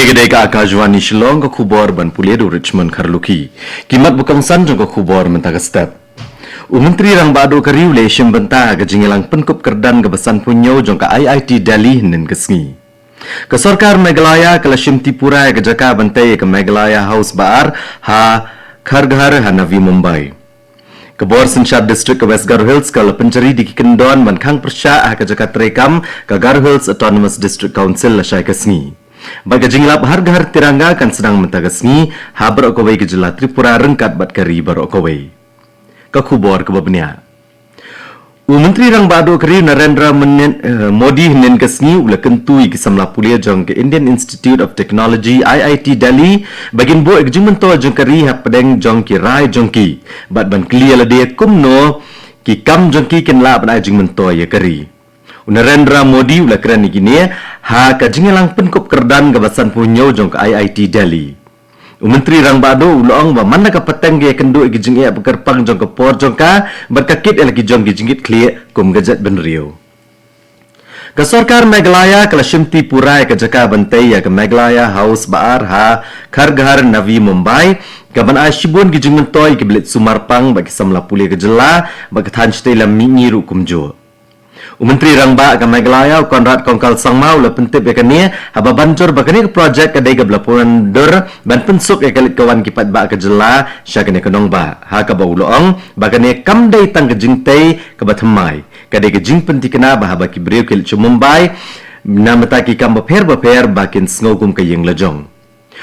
Kedai ka Akajwani Shillong ka khubor ban puledo Richmond Kharluki. Kimat bukang san jong ka khubor mentaka step. Menteri rang bado ka riule shimbenta ka jingilang penkup kerdan ka besan punyo jong ka IIT Delhi nen kesngi. Ka sarkar Meghalaya ka Lashim Tripura ka jaka bantai ka Meghalaya House Baar ha Kharghar ha Navi Mumbai. Ka Bor Sinchad District ka West Garo Hills ka Lapencari di Kendon ban khang persya ha ka jaka Trekam ka Garo Hills Autonomous District Council la syai kesngi. Baga jinglap harga tirangga kan sedang mentagasni habar okowai ke jela Tripura rengkat bat kari bar okowai. Ka khubor ke babnia. Menteri rang bado kari Narendra Modi nen kasni ula kentui ke samla pulia jong ke Indian Institute of Technology IIT Delhi bagin bo ek jingmento jong kari ha pedeng jong ki rai jong ki bat ban clear la de kumno ki kam jong ki ken la ban jingmento ya kari. Narendra Modi ula keren gini ha ka jingelang penkup kerdan gabasan punyo jong ka IIT Delhi. Menteri rang bado ulong ba mana ka peteng ge kendu ge jing e bekerpang jong ka por jong ka berkakit elagi jong ge jingit klie kum gajat benrio. Ka sarkar Meghalaya ka Lashim Tripura ka jaka bantai ya ka Meghalaya House Baar ha Kharghar Navi Mumbai ka ban ashibun ge jing mentoy ke belit sumarpang bagi samla puli ke jela bagi than stay lam mingi ru kumjo. Menteri Rangba ka Meghalaya Konrad Kongkal Sangmau la pentip ya kani haba bancur bakani ke projek kadai ke belapuran dur ban pensuk ya kalit kawan kipat ba ke jela syakani ke nongba ha ka ba ulong bakani kam dai tang ke jingtai ke bathmai kadai ke jing penti kena ba haba ki breu ke Mumbai namata ki kam baper bakin snogum ke yeng lejong.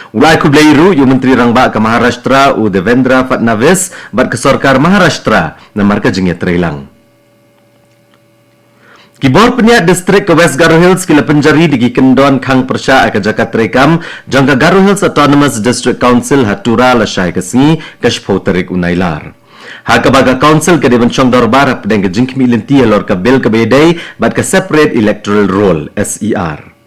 Ulai ku bleiru yu Menteri Rangba ka Maharashtra u Devendra Fadnavis bat ke sarkar Maharashtra namar ka jinge trailang. Kibor peniat distrik ke West Garo Hills ki Lapencari di Kendon khang persya ka Jakarta Trekam jangka Garo Hills Autonomous District Council hatura la syai kasni kashpo tarik unailar. Ha ka baga council ke deban chong dorbar pedeng ke jingkmi lenti lor ka bil ke bedai bat ka separate electoral roll SER.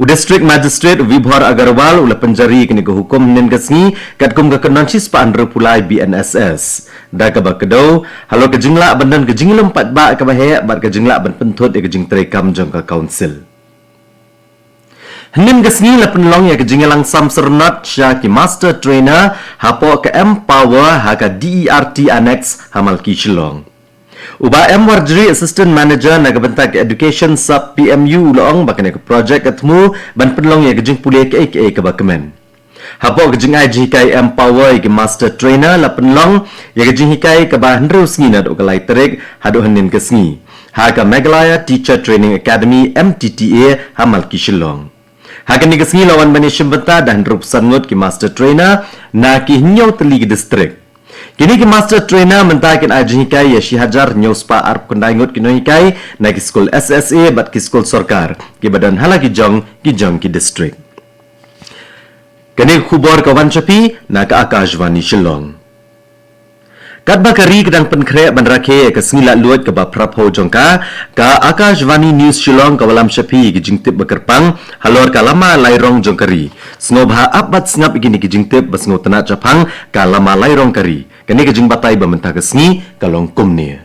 District Magistrate Vibhor Agarwal ula Penjari kini ke hukum nen kasni kat kum ka kenonsis pa andro pulai BNSS. Da ka bakedau halo ke jingla bandan ke jinglem pat ba ka bahe bat ke jingla ban penthut ke jing trekam jong ka council. Nen kasni la penlong ya ke jinglang samsernat sya ki master trainer hapo ke Empower ha ka DERT annex hamal ki Shillong. Uba M Warjri Assistant Manager nagabentak Education Sub PMU loong bakane ke project ketemu ban penlong ya gejing pulia ke ke bakamen. Hapo gejing ai kai Empower ke Master Trainer la penlong ya gejing hikai ke bah hendru snginat o kalai terik hadu hanin ke sngi. Ha ka Meghalaya Teacher Training Academy MTTA hamal ki Shillong. Ha ka ni ke sngi lawan bani shimbenta dan hendru sangut ke Master Trainer na ki nyau teli ke distrik. Kini ke master trainer mentakin ajihikai ya shihajar nyospa arp kendaingut kinohikai na ki skol SSA bat ki skol sorkar ki badan halaki jong ki district. Kini khubor kawan capi na ka Akajwani Shillong. Kat bakari kedang penkre ban rakhe ke sngila luat ke ba prapho jongka ka Akajwani News Shillong ka walam capi ki jingtip bekerpang halor ka lama lairong jongkari. Snobha abat snap igini ki jingtip basngo tana japang ka lama lairong kari. Kini ke jing batai ba mentah kesni kalong kumni.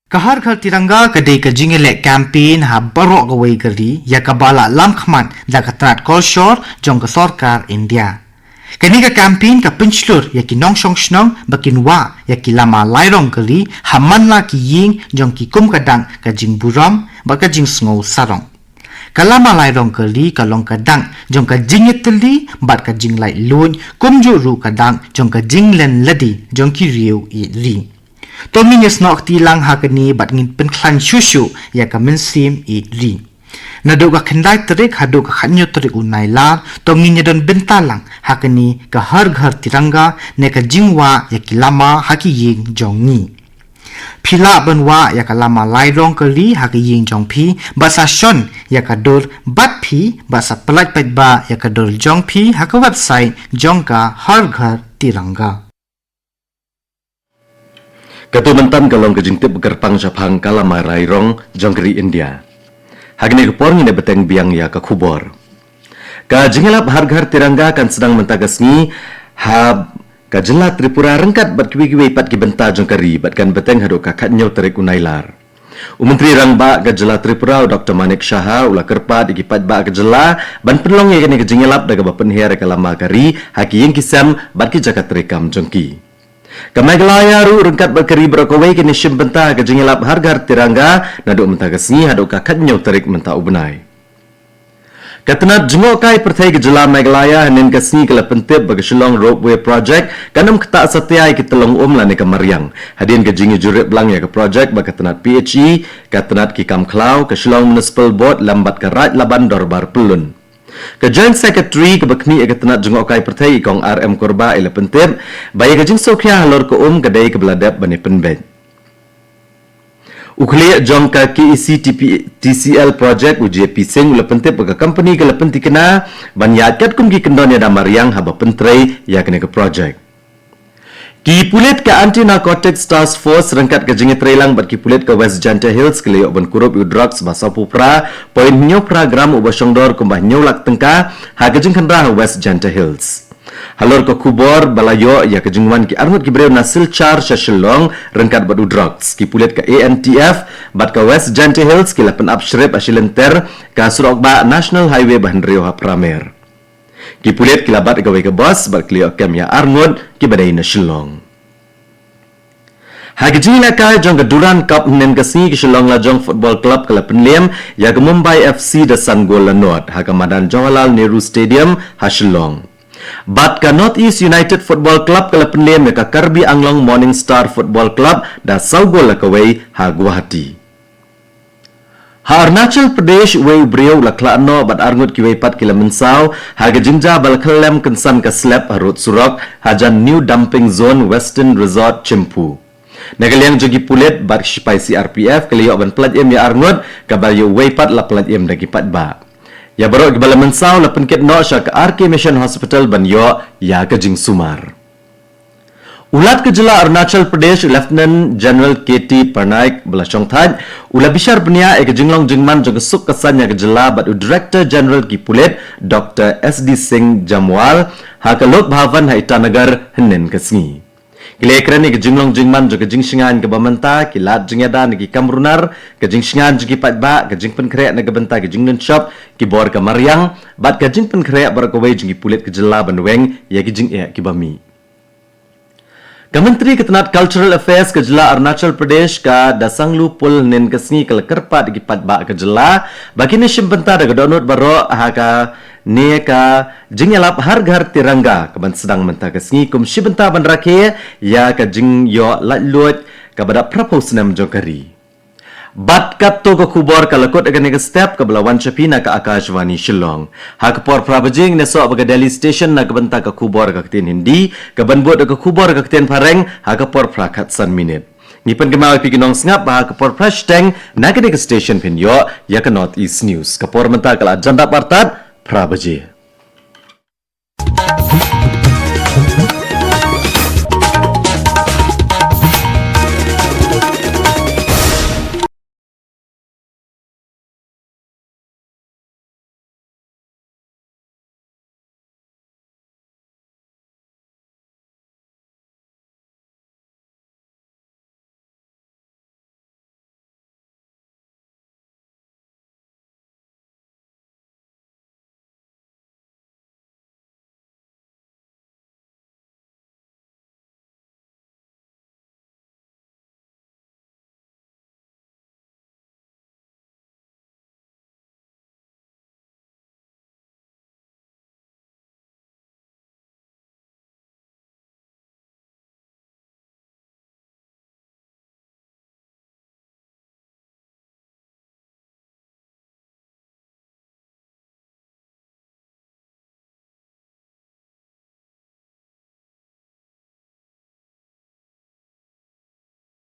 Kahar khal tiranga kadai ka jingelek campaign ha barok gawai kari ya kabala lam khmat da katrat kolshor jong ka sarkar India. Kini ka campaign ka penchlur ya ki nong shong shnong bakin wa ya ki lama lairong kari haman la ki ying jong ki kum kadang ka jing buram ba ka jing sngo sarong. Kalama lai rong kali kalong kadang jong ka jing etli bat ka jing lai lun kumju ru kadang jong ka jing len ladi jong ki riu I li. Tomi nyes nok tilang hakani bat ngin pen klan shushu ya ka mensim I li. Nado ka kendai terik hado ka khanyo terik unai lar tomi nyedon bentalang hakani ka har ghar tiranga ne ka jingwa ya ki lama haki ying jong ni. Pila benwa ya kalama lairong kali haki ying jong pi basa shon ya kador bat pi basa pelat pet ba ya kador jong pi haka website jongka har ghar tiranga. Katu mentan kalong kejingtip bekerpang japang kalama lairong jongkari India. Hagni ke porngi ne beteng biang ya ka khubor. Ka jingelap har ghar tiranga kan sedang mentagasni ha Kajela Tripura rengkat bat kiwi-kiwi pat ki benta jong kari batkan beteng hadok kakat nyau terik unailar. Menteri Rang Ba Gajela Tripura Dr. Manik Shaha ulah kerpat ikipat ba Gajela ban penlong ye kene kejingelap daga bapenher kalama kari haki yang kisam bat ki jakat rekam jongki. Kamai gelaya ru rengkat berkeri berkawai kini sim benta kejingelap harga tirangga naduk menta kesni haduk kakat nyau terik menta ubenai. Katanat jengokai pertai Gajela Meghalaya hanin kasni kala pentip bagi Shillong Roadway Project kanam ketak setiai ke telong lani ke Mariang. Hadin ke jingi jurit belang ya ke project bagi katanat PHE, katanat ki Kam Klau ke Shillong Municipal Board lambat ke Raj Laban Dorbar Pelun. Ke Joint Secretary ke bakni ke katanat jengokai pertai kong RM Korba ila pentip bayi ke jing sokya halor ke kedai ke beladap bani penbed. Ukliya jong ka KEC TCL project uji pising ula pentip ke company ke lepenti kena banyat kat kum ki kendon ya damar yang haba pentrei ya kena ke project. Ki pulit ke anti narcotics task force rengkat ke jingi trailang bat ki pulit ke West Janta Hills ke liok ban kurup u drugs basa pupra poin nyo program u basongdor kumbah nyo lak tengka ha ke jing kendra West Janta Hills. Halor ke kubor balayo ya ke jingwan ki armut ki breu nasil char Shillong rengkat badu drugs ki pulit ke ANTF bat ke West Janta Hills ki lapen upshrip asilenter ka surok ba National Highway bahan rio ha pramer ki pulit ki labat gawe ke bos bat klio kem ya armut ki badai na Shillong. Hagi jingla ka jong ke Duran Cup nen kasni ke Shillong la jong football club ke lapen lem ya ke Mumbai FC da Sangol Lanot ha ke Madan Jawaharlal Nehru Stadium ha Shillong. Bat ka North East United Football Club kala penlem ka Karbi Anglong Morning Star Football Club da Saugol la kawai ha Guwahati. Ha Arunachal Pradesh wei briau la klano bat arngut ki wei pat kila mensau ha ga jinja bal khalem kensan ka slap harut surok hajan New Dumping Zone Western Resort Chimpu. Nagaliang jogi pulet bat sipai CRPF kaliyo ban plat em ya arngut ka bayo wei pat la plat em dagi pat ba. Ya baru kebala mensau la penkit no sya ke RK Mission Hospital banyo ya ke jing sumar. Ulat Kejela Arunachal Pradesh Lieutenant General KT Parnaik belasong thaj ula bishar benia ke jinglong jingman jog suk kesan ya Kejela bat Director General ki Pulit Dr. SD Singh Jamwal ha ke Lok Bhavan ha Itanagar henen kesngi. Kile krani ke jinglong jingman jog jing singan ke bamanta kilat jingyadan ki Kamrunar ke jing singan jgi patba ke jing penkre na ke benta ke jinglen shop ki bor ke Mariang bat ke jing penkre barakawai jing ki Pulit Kejela banweng ya ki jing ki bami. Kementeri Ketenat Cultural Affairs Kejela Arunachal Pradesh ka dasanglu pul nen kesni kal kerpat gi patba Kejela bagi ni shimpenta da donut baro ha ka ne ka jingelap hargar tirangga kaban sedang menta kesni kum shibenta ban rakhe ya ka jing yo latlut ka bada propose nam jokari. Bat kat to ko kubor kalakot agan nega step ka belawan chapina ka Akashvani Shillong. Ha ka por prabajing ne so baga Delhi station na kabanta ka kubor ka ktin Hindi, ka banbot ka kubor ka ktin Pareng, ha ka por prakat san minute. Ngipan kemawi piginong ngap ha ka por hashtag na ka station pinyo ya ka North East News. Ka por menta kala janda partat prabaje.